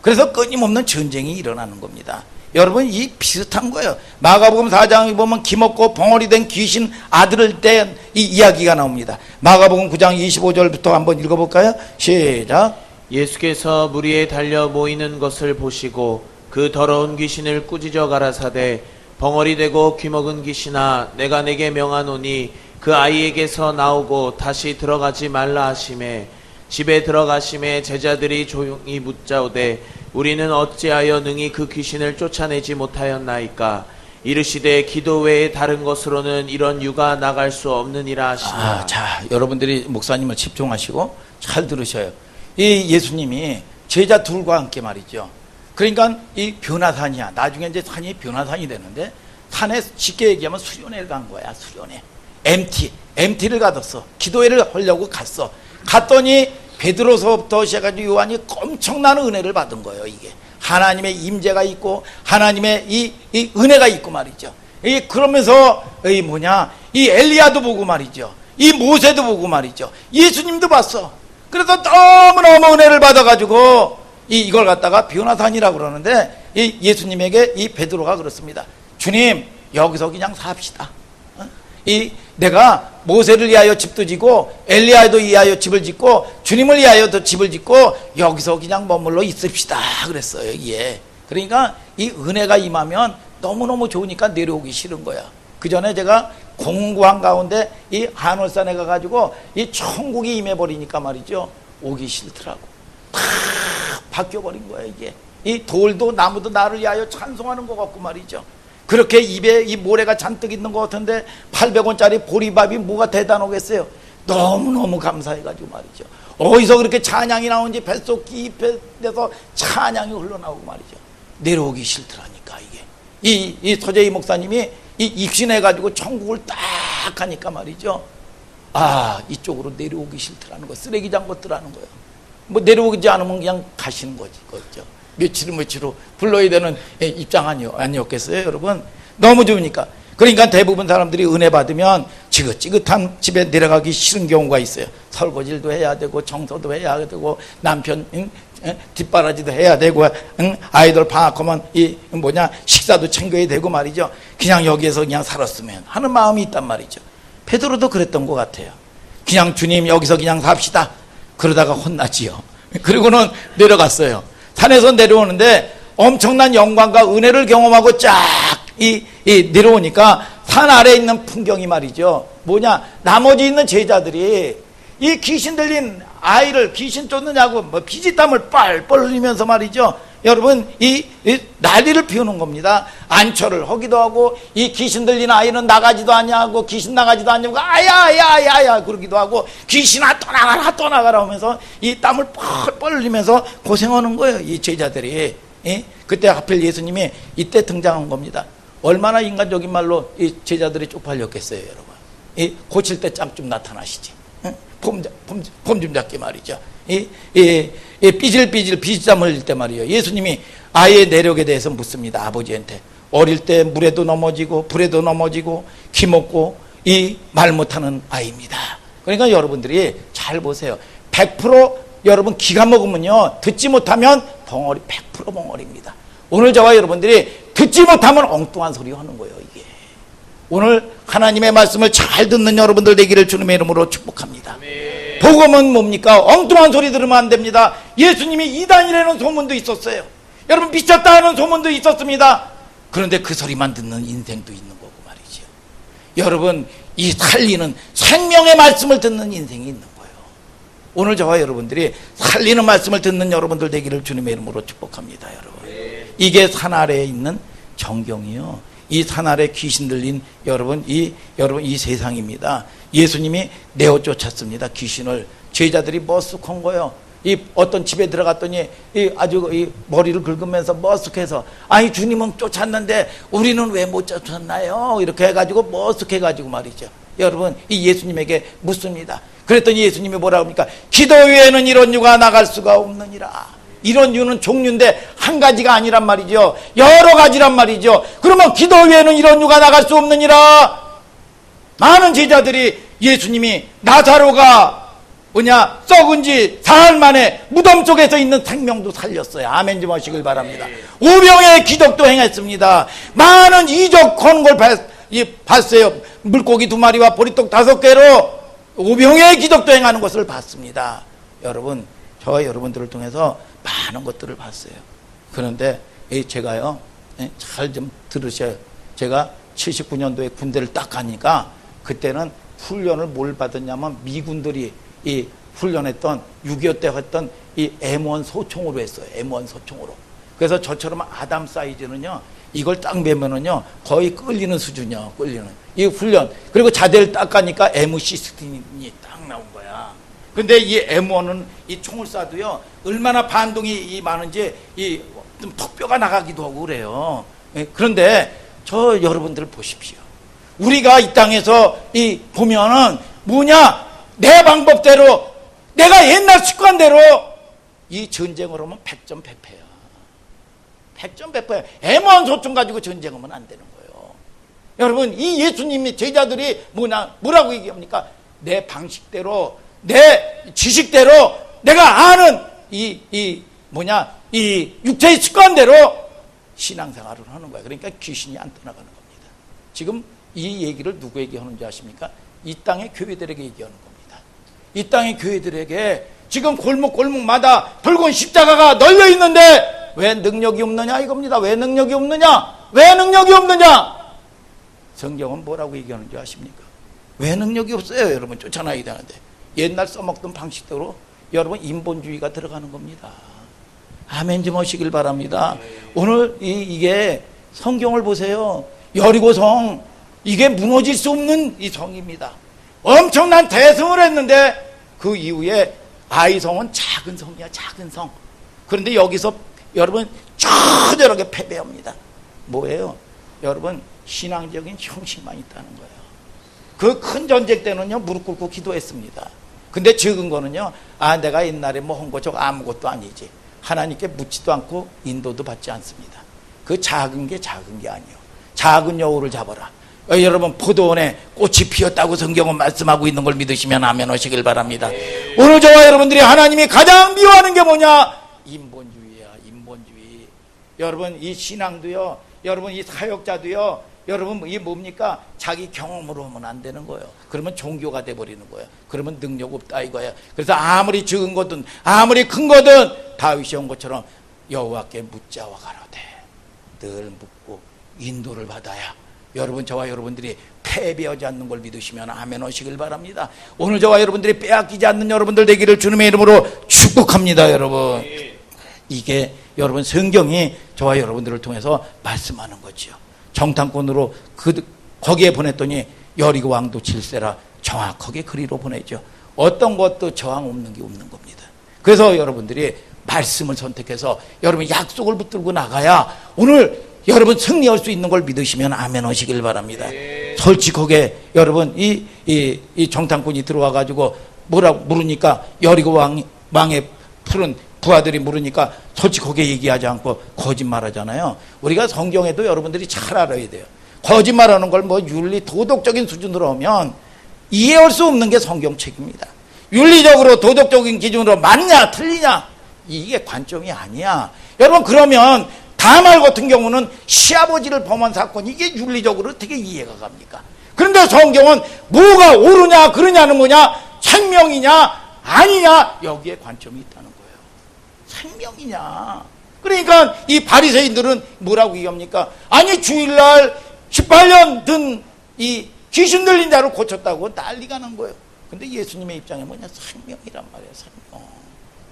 그래서 끊임없는 전쟁이 일어나는 겁니다. 여러분 이 비슷한 거예요. 마가복음 4장에 보면 기먹고 벙어리 된 귀신 아들을 뗀 이 이야기가 나옵니다. 마가복음 9장 25절부터 한번 읽어볼까요? 시작. 예수께서 무리에 달려 모이는 것을 보시고 그 더러운 귀신을 꾸짖어 가라사대 벙어리 되고 귀먹은 귀신아 내가 내게 명하노니 그 아이에게서 나오고 다시 들어가지 말라 하시매 집에 들어가심에 제자들이 조용히 묻자오되 우리는 어찌하여 능히 그 귀신을 쫓아내지 못하였나이까 이르시되 기도 외에 다른 것으로는 이런 유가 나갈 수 없느니라 하시나. 자 여러분들이 목사님을 집중하시고 잘 들으셔요. 이 예수님이 제자 둘과 함께 말이죠. 그러니까 이 변화산이야. 나중에 이제 산이 변화산이 되는데 산에 쉽게 얘기하면 수련회를 간 거야. 수련회. MT를 가뒀어. 기도회를 하려고 갔어. 갔더니 베드로서부터 시작해가지고 요한이 엄청난 은혜를 받은 거예요. 이게 하나님의 임재가 있고 하나님의 이 은혜가 있고 말이죠. 그러면서 이 엘리야도 보고 말이죠. 이 모세도 보고 말이죠. 예수님도 봤어. 그래서 너무너무 은혜를 받아가지고 이걸 갖다가 변화산이라고 그러는데 이 예수님에게 이 베드로가 그렇습니다. 주님, 여기서 그냥 삽시다. 내가 모세를 위하여 집도 짓고 엘리야도 위하여 집을 짓고 주님을 위하여도 집을 짓고 여기서 그냥 머물러 있읍시다 그랬어요. 예. 그러니까 이 은혜가 임하면 너무너무 좋으니까 내려오기 싫은 거야. 그 전에 제가 공부한 가운데 이 한월산에 가가지고 이 천국이 임해버리니까 말이죠, 오기 싫더라고. 다 바뀌어버린 거야. 이게 이 돌도 나무도 나를 위하여 찬송하는 것 같고 말이죠. 그렇게 입에 이 모래가 잔뜩 있는 것 같은데 800원짜리 보리밥이 뭐가 대단하겠어요. 너무너무 감사해가지고 말이죠. 어디서 그렇게 찬양이 나오는지 뱃속 깊이에서 찬양이 흘러나오고 말이죠. 내려오기 싫더라니까. 이게 이 서재희 목사님이 이 입신해가지고 천국을 딱 하니까 말이죠, 이쪽으로 내려오기 싫더라는 거. 쓰레기장 것들하는 거예요. 뭐 내려오지 않으면 그냥 가시는 거지. 그렇죠. 며칠 후 불러야 되는 입장 아니었겠어요, 여러분? 너무 좋으니까. 그러니까 대부분 사람들이 은혜 받으면 지긋지긋한 집에 내려가기 싫은 경우가 있어요. 설거지도 해야 되고 청소도 해야 되고 남편 뒷바라지도 해야 되고 아이들 방학하면 식사도 챙겨야 되고 말이죠. 그냥 여기에서 그냥 살았으면 하는 마음이 있단 말이죠. 베드로도 그랬던 것 같아요. 그냥 주님 여기서 그냥 삽시다. 그러다가 혼나지요. 그리고는 내려갔어요. 산에서 내려오는데 엄청난 영광과 은혜를 경험하고 쫙 내려오니까 산 아래에 있는 풍경이 말이죠, 나머지 있는 제자들이 이 귀신 들린 아이를 귀신 쫓느냐고 피지땀을 뻘뻘 흘리면서 말이죠, 여러분 이 난리를 피우는 겁니다. 안철을 하기도 하고 이 귀신 들린 아이는 나가지도 않냐고, 귀신 나가지도 않냐고 아야야야야 그러기도 하고, 귀신아 떠나가라 하면서 이 땀을 뻘뻘 흘리면서 고생하는 거예요, 이 제자들이. 그때 하필 예수님이 이때 등장한 겁니다. 얼마나 인간적인 말로 이 제자들이 쪽팔렸겠어요, 여러분. 고칠 때 짬 좀 나타나시지. 폼 좀 잡게 말이죠. 삐질삐질 비지땀 흘릴 때 말이에요. 예수님이 아이의 내력에 대해서 묻습니다. 아버지한테. 어릴 때 물에도 넘어지고 불에도 넘어지고 기먹고 말 못하는 아이입니다. 그러니까 여러분들이 잘 보세요. 100% 여러분 기가 먹으면요, 듣지 못하면 벙어리 100% 벙어리입니다. 오늘 저와 여러분들이 듣지 못하면 엉뚱한 소리 하는 거예요. 이게 오늘 하나님의 말씀을 잘 듣는 여러분들 되기를 주님의 이름으로 축복합니다. 복음은 뭡니까? 엉뚱한 소리 들으면 안 됩니다. 예수님이 이단이라는 소문도 있었어요. 여러분 미쳤다 하는 소문도 있었습니다. 그런데 그 소리만 듣는 인생도 있는 거고 말이죠. 여러분 이 살리는 생명의 말씀을 듣는 인생이 있는 거예요. 오늘 저와 여러분들이 살리는 말씀을 듣는 여러분들 되기를 주님의 이름으로 축복합니다. 여러분 이게 산 아래에 있는 정경이요, 이 산 아래 귀신 들린 여러분 이 세상입니다. 예수님이 내어 쫓았습니다. 귀신을. 제자들이 머쓱한 거예요. 어떤 집에 들어갔더니 아주 머리를 긁으면서 머쓱해서, 아니 주님은 쫓았는데 우리는 왜 못 쫓았나요? 이렇게 해가지고 머쓱해가지고 말이죠. 여러분 이 예수님에게 묻습니다. 그랬더니 예수님이 뭐라고 합니까? 기도 외에는 이런 유가 나갈 수가 없느니라. 이런 유는 종류인데 한 가지가 아니란 말이죠. 여러 가지란 말이죠. 그러면 기도 외에는 이런 유가 나갈 수 없느니라. 많은 제자들이 예수님이 나사로가 썩은 지 사흘 만에 무덤 속에서 있는 생명도 살렸어요. 아멘 좀 하시길 바랍니다. 우병의 기적도 행했습니다. 많은 이적하는 걸 봤어요. 물고기 2마리와 보리떡 5개로 우병의 기적도 행하는 것을 봤습니다. 여러분 저와 여러분들을 통해서 많은 것들을 봤어요. 그런데 제가요, 잘 좀 들으셔요. 제가 79년도에 군대를 딱 가니까 그때는 훈련을 뭘 받았냐면 미군들이 훈련했던 6.25 때 했던 M1 소총으로 했어요. M1 소총으로. 그래서 저처럼 아담 사이즈는요, 이걸 딱 매면은요 거의 끌리는 수준이요. 끌리는 이 훈련. 그리고 자대를 딱 가니까 M16이 딱 나온 거야. 근데 이 M1은 이 총을 쏴도요 얼마나 반동이 많은지 좀 턱뼈가 나가기도 하고 그래요. 그런데 저 여러분들 보십시오. 우리가 이 땅에서 보면은 내 방법대로, 내가 옛날 습관대로 이 전쟁을 하면 100점 100패야. 100점 100패야. M1 소총 가지고 전쟁하면 안 되는 거예요. 여러분 이 예수님의 제자들이 뭐라고 얘기합니까? 내 방식대로, 내 지식대로 내가 아는 이 육체의 습관대로 신앙생활을 하는 거예요. 그러니까 귀신이 안 떠나가는 겁니다. 지금 이 얘기를 누구에게 하는지 아십니까? 이 땅의 교회들에게 얘기하는 겁니다. 이 땅의 교회들에게 지금 골목골목마다 붉은 십자가가 널려 있는데 왜 능력이 없느냐 이겁니다. 왜 능력이 없느냐? 왜 능력이 없느냐? 성경은 뭐라고 얘기하는지 아십니까? 왜 능력이 없어요? 여러분 쫓아나야 되는데 옛날 써먹던 방식대로 여러분 인본주의가 들어가는 겁니다. 아멘 좀 하시길 바랍니다. 오늘 이게 성경을 보세요. 여리고성 이게 무너질 수 없는 이 성입니다. 엄청난 대성을 했는데 그 이후에 아이성은 작은 성이야. 작은 성. 그런데 여기서 여러분 처절하게 패배합니다. 뭐예요? 여러분 신앙적인 형식만 있다는 거예요. 그 큰 전쟁 때는요 무릎 꿇고 기도했습니다. 근데 적은 거는요 내가 옛날에 뭐 한 거 저거 아무것도 아니지. 하나님께 묻지도 않고 인도도 받지 않습니다. 그 작은 게 아니에요. 작은 여우를 잡아라. 여러분 포도원에 꽃이 피었다고 성경은 말씀하고 있는 걸 믿으시면 아멘 하시길 바랍니다. 오늘 저와 여러분들이 하나님이 가장 미워하는 게 뭐냐? 인본주의야. 인본주의. 여러분 이 신앙도요, 여러분 이 사역자도요, 여러분 이게 뭡니까? 자기 경험으로 하면 안 되는 거예요. 그러면 종교가 돼버리는 거예요. 그러면 능력 없다 이거예요. 그래서 아무리 적은 거든 아무리 큰 거든 다윗이 한 것처럼 여호와께 묻자와 가로되 늘 묻고 인도를 받아야 여러분 저와 여러분들이 패배하지 않는 걸 믿으시면 아멘 하시길 바랍니다. 오늘 저와 여러분들이 빼앗기지 않는 여러분들 되기를 주님의 이름으로 축복합니다. 여러분 이게 여러분 성경이 저와 여러분들을 통해서 말씀하는 거죠. 정탐꾼으로 거기에 보냈더니 여리고 왕도 질세라 정확하게 그리로 보내죠. 어떤 것도 저항 없는 게 없는 겁니다. 그래서 여러분들이 말씀을 선택해서 여러분 약속을 붙들고 나가야 오늘 여러분 승리할 수 있는 걸 믿으시면 아멘 하시길 바랍니다. 솔직하게 여러분 이 정탐꾼이 들어와 가지고 뭐라고 물으니까 여리고 왕의 푸른 부하들이 물으니까 솔직하게 얘기하지 않고 거짓말하잖아요. 우리가 성경에도 여러분들이 잘 알아야 돼요. 거짓말하는 걸 뭐 윤리 도덕적인 수준으로 하면 이해할 수 없는 게 성경책입니다. 윤리적으로 도덕적인 기준으로 맞냐 틀리냐 이게 관점이 아니야. 여러분 그러면 다말 같은 경우는 시아버지를 범한 사건 이게 윤리적으로 어떻게 이해가 갑니까? 그런데 성경은 뭐가 옳으냐 그러냐는 뭐냐? 생명이냐 아니냐 여기에 관점이 있다는 거예요. 생명이냐. 그러니까 이 바리새인들은 뭐라고 얘기합니까? 아니 주일날 18년 든 이 귀신 들린 자를 고쳤다고 난리가 난 거예요. 근데 예수님의 입장에 뭐냐? 생명이란 말이에요. 생명.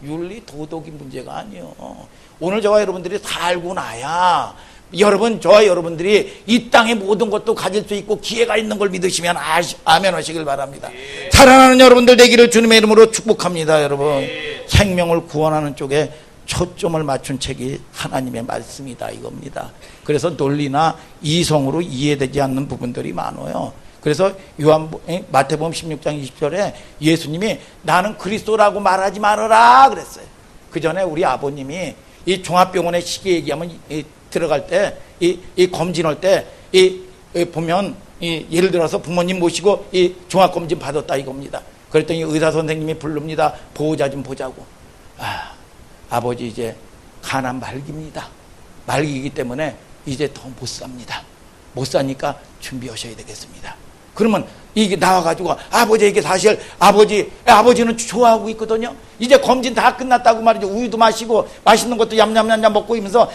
윤리 도덕이 문제가 아니에요. 오늘 저와 여러분들이 다 알고 나야 여러분 저와 여러분들이 이 땅의 모든 것도 가질 수 있고 기회가 있는 걸 믿으시면 아멘 하시길 바랍니다. 사랑하는 여러분들 되기를 주님의 이름으로 축복합니다. 여러분 생명을 구원하는 쪽에 초점을 맞춘 책이 하나님의 말씀이다 이겁니다. 그래서 논리나 이성으로 이해되지 않는 부분들이 많아요. 그래서 마태복음 16장 20절에 예수님이 나는 그리스도라고 말하지 말아라 그랬어요. 그 전에 우리 아버님이 이 종합병원에 시기 얘기하면 들어갈 때 이 검진할 때 보면 예를 들어서 부모님 모시고 이 종합검진 받았다 이겁니다. 그랬더니 의사 선생님이 부릅니다. 보호자 좀 보자고. 아버지 이제 간암 말기입니다. 말기이기 때문에 이제 더 못 삽니다. 못 사니까 준비하셔야 되겠습니다. 그러면 이게 나와가지고 아버지에게 사실 아버지는 좋아하고 있거든요. 이제 검진 다 끝났다고 말이죠. 우유도 마시고 맛있는 것도 얌얌얌얌 먹고 이러면서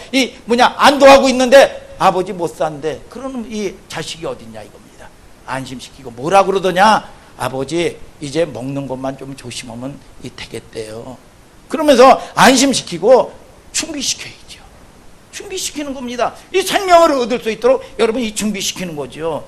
안도하고 있는데 아버지 못 산대. 그러면 이 자식이 어딨냐 이겁니다. 안심시키고 뭐라 그러더냐? 아버지 이제 먹는 것만 좀 조심하면 되겠대요. 그러면서 안심시키고 준비시켜야죠. 준비시키는 겁니다. 이 생명을 얻을 수 있도록 여러분이 준비시키는 거죠.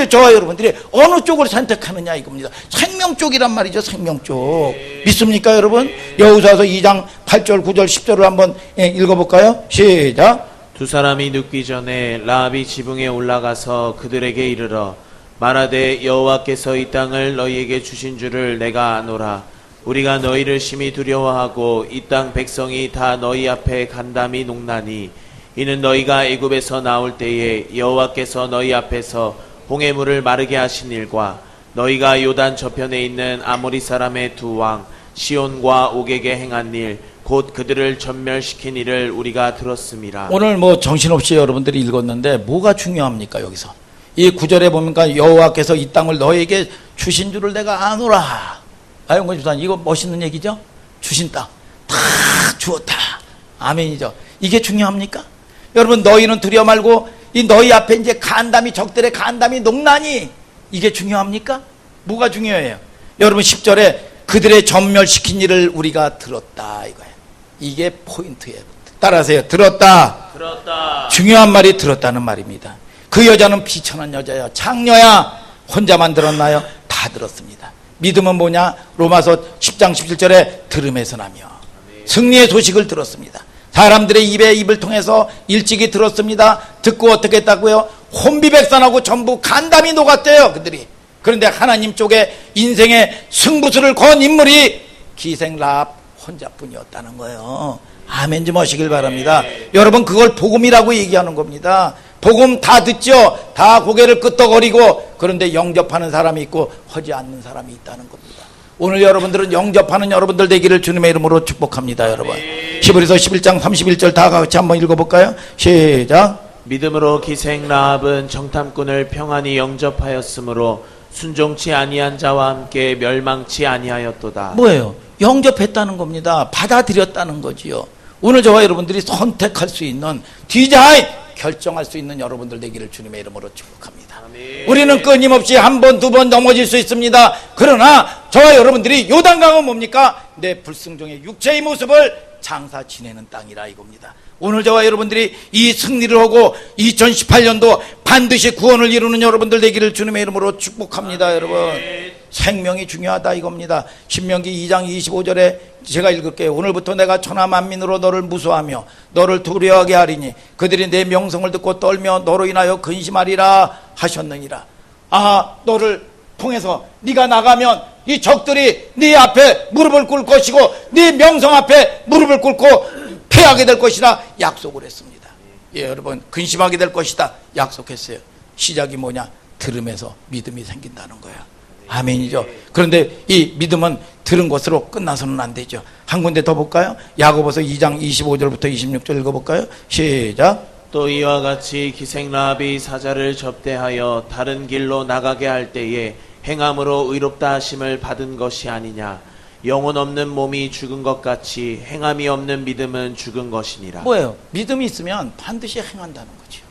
저와 여러분들이 어느 쪽을 선택하느냐 이겁니다. 생명 쪽이란 말이죠. 생명 쪽. 믿습니까 여러분? 여호수아서 2장 8절 9절 10절을 한번 읽어볼까요? 시작. 두 사람이 눕기 전에 라합이 지붕에 올라가서 그들에게 이르러 말하되 여호와께서 이 땅을 너희에게 주신 줄을 내가 아노라. 우리가 너희를 심히 두려워하고 이 땅 백성이 다 너희 앞에 간담이 녹나니 이는 너희가 애굽에서 나올 때에 여호와께서 너희 앞에서 홍해물을 마르게 하신 일과 너희가 요단 저편에 있는 아모리 사람의 두 왕 시온과 옥에게 행한 일 곧 그들을 전멸시킨 일을 우리가 들었음이라. 오늘 뭐 정신없이 여러분들이 읽었는데 뭐가 중요합니까? 여기서 이 구절에 보니까 여호와께서 이 땅을 너에게 주신 줄을 내가 아노라. 아영권 집사님, 이거 멋있는 얘기죠? 주신 땅 다 주었다. 아멘이죠. 이게 중요합니까? 여러분, 너희는 두려워 말고 이 너희 앞에 이제 간담이, 적들의 간담이 녹나니, 이게 중요합니까? 뭐가 중요해요? 여러분 10절에 그들의 전멸시킨 일을 우리가 들었다 이거예요. 이게 포인트예요. 따라하세요. 들었다. 중요한 말이 들었다는 말입니다. 그 여자는 비천한 여자야, 장녀야. 혼자만 들었나요? 다 들었습니다. 믿음은 뭐냐? 로마서 10장 17절에 들음에서 나며 승리의 소식을 들었습니다. 사람들의 입을 통해서 일찍이 들었습니다. 듣고 어떻게 했다고요? 혼비백산하고 전부 간담이 녹았대요, 그들이. 그런데 하나님 쪽에 인생의 승부수를 건 인물이 기생 라합 혼자뿐이었다는 거예요. 아멘 좀 하시길 바랍니다. 여러분, 그걸 복음이라고 얘기하는 겁니다. 복음 다 듣죠? 다 고개를 끄덕거리고. 그런데 영접하는 사람이 있고 하지 않는 사람이 있다는 겁니다. 오늘 여러분들은 영접하는 여러분들 되기를 주님의 이름으로 축복합니다. 여러분, 히브리서 11장 31절 다 같이 한번 읽어볼까요? 시작. 믿음으로 기생 라합은 정탐꾼을 평안히 영접하였으므로 순종치 아니한 자와 함께 멸망치 아니하였도다. 뭐예요? 영접했다는 겁니다. 받아들였다는 거지요. 오늘 저와 여러분들이 선택할 수 있는, 디자인 결정할 수 있는 여러분들 되기를 주님의 이름으로 축복합니다. 아멘. 우리는 끊임없이 한 번, 두 번 넘어질 수 있습니다. 그러나 저와 여러분들이 요단강은 뭡니까? 내 불순종의 육체의 모습을 장사 지내는 땅이라 이겁니다. 오늘 저와 여러분들이 이 승리를 하고 2018년도 반드시 구원을 이루는 여러분들 되기를 주님의 이름으로 축복합니다. 아멘. 여러분, 생명이 중요하다 이겁니다. 신명기 2장 25절에 제가 읽을게요. 오늘부터 내가 천하 만민으로 너를 무수하며 너를 두려워하게 하리니 그들이 내 명성을 듣고 떨며 너로 인하여 근심하리라 하셨느니라. 아, 너를 통해서 네가 나가면 이 적들이 네 앞에 무릎을 꿇을 것이고 네 명성 앞에 무릎을 꿇고 패하게 될 것이라 약속을 했습니다. 예, 여러분, 근심하게 될 것이다 약속했어요. 시작이 뭐냐? 들음에서 믿음이 생긴다는 거야. 아멘이죠. 그런데 이 믿음은 들은 것으로 끝나서는 안 되죠. 한 군데 더 볼까요? 야고보서 2장 25절부터 26절 읽어볼까요? 시작. 또 이와 같이 기생 라합이 사자를 접대하여 다른 길로 나가게 할 때에 행함으로 의롭다 하심을 받은 것이 아니냐. 영혼 없는 몸이 죽은 것 같이 행함이 없는 믿음은 죽은 것이니라. 뭐예요? 믿음이 있으면 반드시 행한다는 거죠.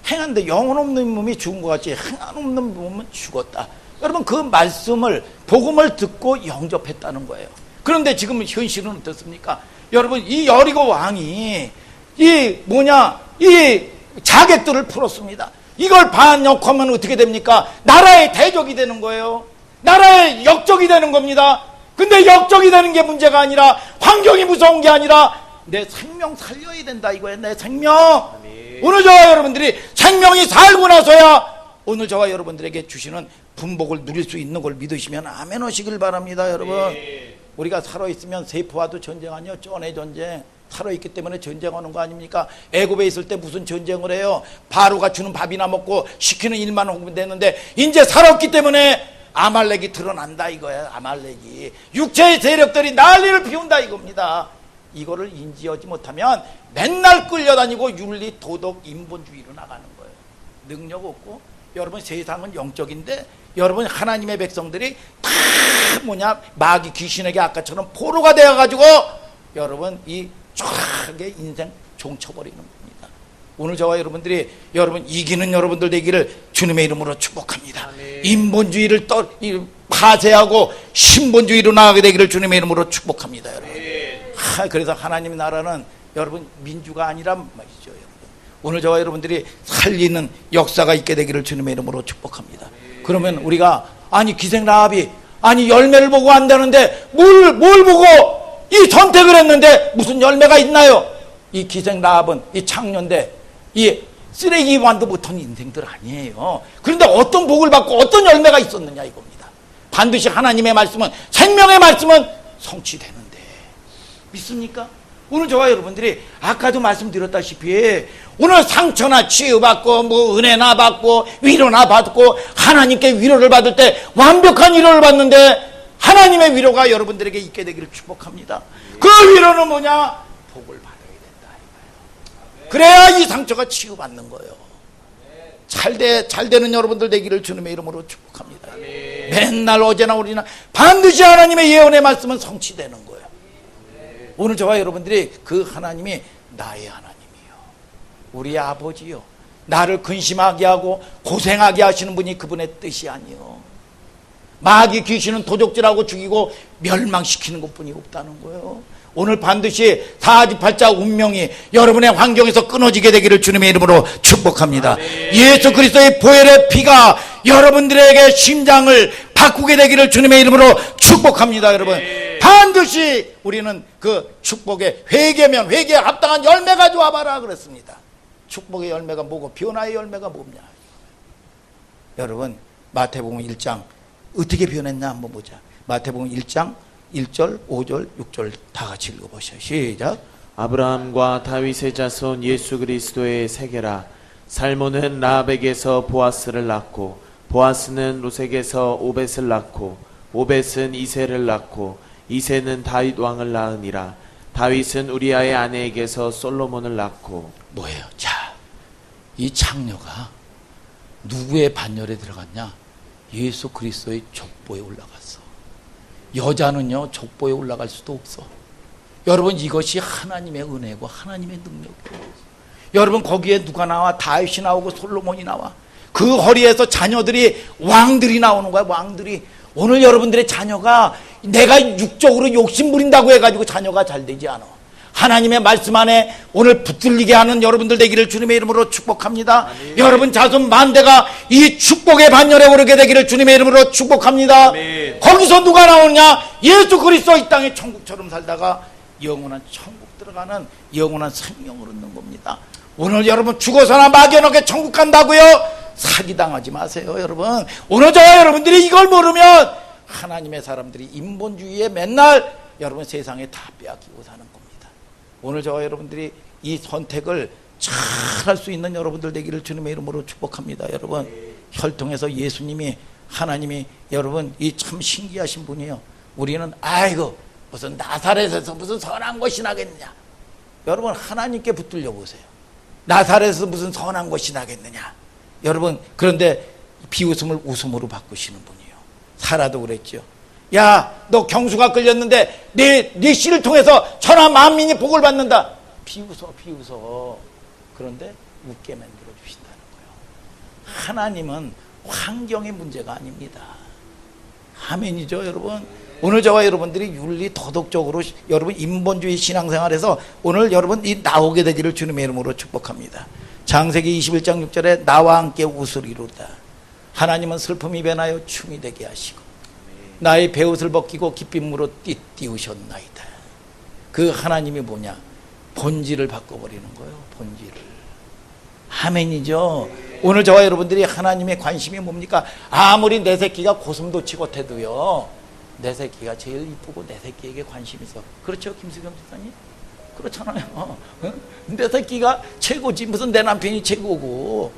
행한데 영혼 없는 몸이 죽은 것 같이 행함 없는 몸은 죽었다. 여러분, 그 말씀을, 복음을 듣고 영접했다는 거예요. 그런데 지금 현실은 어떻습니까? 여러분, 이 여리고 왕이 이 자객들을 풀었습니다. 이걸 반역하면 어떻게 됩니까? 나라의 대적이 되는 거예요. 나라의 역적이 되는 겁니다. 근데 역적이 되는 게 문제가 아니라, 환경이 무서운 게 아니라 내 생명 살려야 된다 이거예요. 내 생명. 아멘. 오늘 저와 여러분들이 생명이 살고 나서야 오늘 저와 여러분들에게 주시는 분복을 누릴 수 있는 걸 믿으시면 아멘 하시길 바랍니다. 여러분, 우리가 살아있으면 세포와도 전쟁하냐? 쩐의 전쟁. 살아있기 때문에 전쟁하는 거 아닙니까? 애굽에 있을 때 무슨 전쟁을 해요? 바로가 주는 밥이나 먹고 시키는 일만 하면 되는데 이제 살았기 때문에 아말렉이 드러난다 이거야. 아말렉이 육체의 세력들이 난리를 피운다 이겁니다. 이거를 인지하지 못하면 맨날 끌려다니고 윤리, 도덕, 인본주의로 나가는 거예요. 능력 없고. 여러분, 세상은 영적인데 여러분, 하나님의 백성들이 다 마귀 귀신에게 아까처럼 포로가 되어가지고 여러분 이 쫙하게 인생 종쳐버리는 겁니다. 오늘 저와 여러분들이 여러분 이기는 여러분들 되기를 주님의 이름으로 축복합니다. 아멘. 인본주의를 파쇄하고 신본주의로 나가게 되기를 주님의 이름으로 축복합니다. 여러분. 그래서 하나님의 나라는 여러분 민주가 아니란 말이죠. 여러분, 오늘 저와 여러분들이 살리는 역사가 있게 되기를 주님의 이름으로 축복합니다. 그러면 우리가 아니 기생 라합이 아니 열매를 보고 한다는데 뭘 보고 이 선택을 했는데 무슨 열매가 있나요? 이 기생 라합은 이 창녀인데 이 쓰레기만도 못한 인생들 아니에요. 그런데 어떤 복을 받고 어떤 열매가 있었느냐 이겁니다. 반드시 하나님의 말씀은, 생명의 말씀은 성취되는데 믿습니까? 오늘 저와 여러분들이 아까도 말씀드렸다시피 오늘 상처나 치유받고 뭐 은혜나 받고 위로나 받고 하나님께 위로를 받을 때 완벽한 위로를 받는데 하나님의 위로가 여러분들에게 있게 되기를 축복합니다. 그 위로는 뭐냐? 복을 받아야 된다 이거예요. 그래야 이 상처가 치유받는 거예요. 잘 되는 여러분들 되기를 주님의 이름으로 축복합니다. 맨날 어제나 오리나 반드시 하나님의 예언의 말씀은 성취되는 거예요. 오늘 저와 여러분들이 그 하나님이 나의 하나님이요, 우리 아버지요, 나를 근심하게 하고 고생하게 하시는 분이 그분의 뜻이 아니요, 마귀 귀신은 도적질하고 죽이고 멸망시키는 것뿐이 없다는 거예요. 오늘 반드시 사지팔자 운명이 여러분의 환경에서 끊어지게 되기를 주님의 이름으로 축복합니다. 예수 그리스도의 보혈의 피가 여러분들에게 심장을 바꾸게 되기를 주님의 이름으로 축복합니다. 여러분, 반드시 우리는 그 축복의 회개면 회개에 합당한 열매 가져와 봐라 그랬습니다. 축복의 열매가 뭐고 변화의 열매가 뭡냐. 여러분, 마태복음 1장 어떻게 변했나 한번 보자. 마태복음 1장 1절, 5절, 6절 다 같이 읽어보셔요. 시작. 아브라함과 다윗의 자손 예수 그리스도의 세계라. 살몬은 라합에게서 보아스를 낳고, 보아스는 루sek에서 오벳을 낳고, 오벳은 이새를 낳고, 이새는 다윗 왕을 낳으니라. 다윗은 우리아의 아내에게서 솔로몬을 낳고. 뭐예요? 자, 이 창녀가 누구의 반열에 들어갔냐? 예수 그리스도의 족보에 올라갔어. 여자는요, 족보에 올라갈 수도 없어. 여러분, 이것이 하나님의 은혜고 하나님의 능력이에요. 여러분, 거기에 누가 나와? 다윗이 나오고 솔로몬이 나와. 그 허리에서 자녀들이, 왕들이 나오는 거야. 왕들이. 오늘 여러분들의 자녀가 내가 육적으로 욕심 부린다고 해가지고 자녀가 잘 되지 않아. 하나님의 말씀 안에 오늘 붙들리게 하는 여러분들 되기를 주님의 이름으로 축복합니다. 아멘. 여러분 자손 만대가 이 축복의 반열에 오르게 되기를 주님의 이름으로 축복합니다. 아멘. 거기서 누가 나오냐? 예수 그리스도 이 땅에 천국처럼 살다가 영원한 천국 들어가는 영원한 생명을 얻는 겁니다. 오늘 여러분 죽어서나 막연하게 천국 간다고요? 사기당하지 마세요. 여러분, 오늘 저와 여러분들이 이걸 모르면 하나님의 사람들이 인본주의에 맨날 여러분 세상에 다 빼앗기고 사는 겁니다. 오늘 저와 여러분들이 이 선택을 잘 할 수 있는 여러분들 되기를 주님의 이름으로 축복합니다. 여러분, 혈통에서 예수님이, 하나님이 여러분 이 참 신기하신 분이에요. 우리는 아이고 무슨 나사렛에서 무슨 선한 것이 나겠느냐. 여러분, 하나님께 붙들려 보세요. 나사렛에서 무슨 선한 것이 나겠느냐. 여러분, 그런데 비웃음을 웃음으로 바꾸시는 분이에요. 사라도 그랬죠. 야, 너 경수가 끌렸는데 네 씨를 통해서 천하 만민이 복을 받는다. 비웃어. 그런데 웃게 만들어 주신다는 거예요. 하나님은 환경의 문제가 아닙니다. 아멘이죠, 여러분. 오늘 저와 여러분들이 윤리 도덕적으로 여러분 인본주의 신앙생활에서 오늘 여러분 이 나오게 되기를 주님의 이름으로 축복합니다. 창세기 21장 6절에 나와 함께 웃으리로다. 하나님은 슬픔이 변하여 춤이 되게 하시고 나의 베옷을 벗기고 기쁨으로 띠우셨나이다. 그 하나님이 뭐냐? 본질을 바꿔버리는 거예요. 본질을. 아멘이죠. 오늘 저와 여러분들이 하나님의 관심이 뭡니까? 아무리 내 새끼가 고슴도치 같아도요, 내 새끼가 제일 이쁘고 내 새끼에게 관심이 있어. 그렇죠, 김수경 집사님? 그렇잖아요. 내 새끼가 최고지. 무슨 내 남편이 최고고.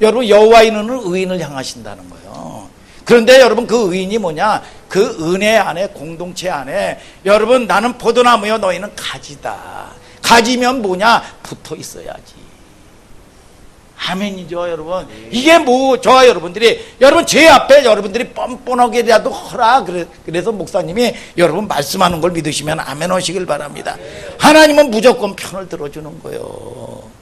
여러분, 여호와의 눈은 의인을 향하신다는 거예요. 그런데 여러분, 그 의인이 뭐냐? 그 은혜 안에, 공동체 안에 여러분, 나는 포도나무요, 너희는 가지다. 가지면 뭐냐? 붙어 있어야지. 아멘이죠, 여러분. 이게 뭐, 저와 여러분들이, 여러분, 제 앞에 여러분들이 뻔뻔하게라도 허라. 그래서 목사님이 여러분 말씀하는 걸 믿으시면 아멘 하시길 바랍니다. 하나님은 무조건 편을 들어주는 거예요.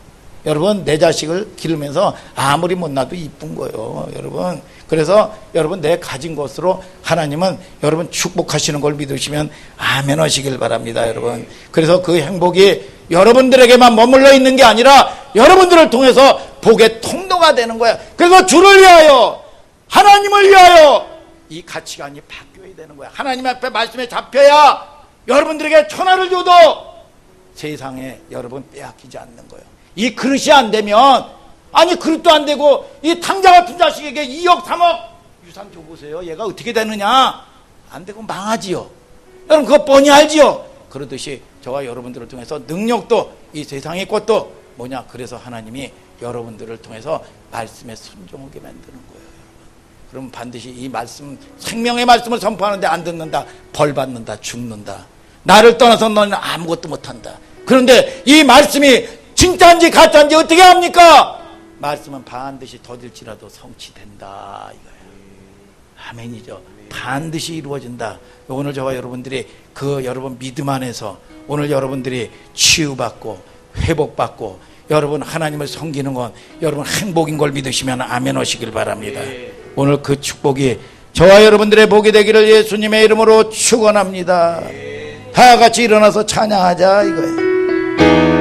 여러분, 내 자식을 기르면서 아무리 못나도 이쁜 거예요, 여러분. 그래서 여러분, 내 가진 것으로 하나님은 여러분 축복하시는 걸 믿으시면 아멘 하시길 바랍니다, 여러분. 그래서 그 행복이 여러분들에게만 머물러 있는 게 아니라 여러분들을 통해서 복의 통로가 되는 거야. 그래서 주를 위하여, 하나님을 위하여 이 가치관이 바뀌어야 되는 거야. 하나님 앞에 말씀에 잡혀야 여러분들에게 천하를 줘도 세상에 여러분 빼앗기지 않는 거예요. 이 그릇이 안 되면, 아니 그릇도 안 되고 이 탕자 같은 자식에게 2억 3억 유산 줘보세요. 얘가 어떻게 되느냐? 안 되고 망하지요. 여러분 그거 뻔히 알지요. 그러듯이 저와 여러분들을 통해서 능력도 이 세상의 것도 뭐냐? 그래서 하나님이 여러분들을 통해서 말씀에 순종하게 만드는 거예요. 그러면 반드시 이 말씀, 생명의 말씀을 선포하는데 안 듣는다, 벌 받는다, 죽는다. 나를 떠나서 너는 아무것도 못한다. 그런데 이 말씀이 진짜인지 가짜인지 어떻게 합니까? 말씀은 반드시 더딜지라도 성취된다 이거예요. 아멘이죠. 반드시 이루어진다. 오늘 저와 여러분들이 그 여러분 믿음 안에서 오늘 여러분들이 치유받고 회복받고 여러분 하나님을 섬기는 건 여러분 행복인 걸 믿으시면 아멘 하시길 바랍니다. 오늘 그 축복이 저와 여러분들의 복이 되기를 예수님의 이름으로 축원합니다. 다 같이 일어나서 찬양하자 이거예요.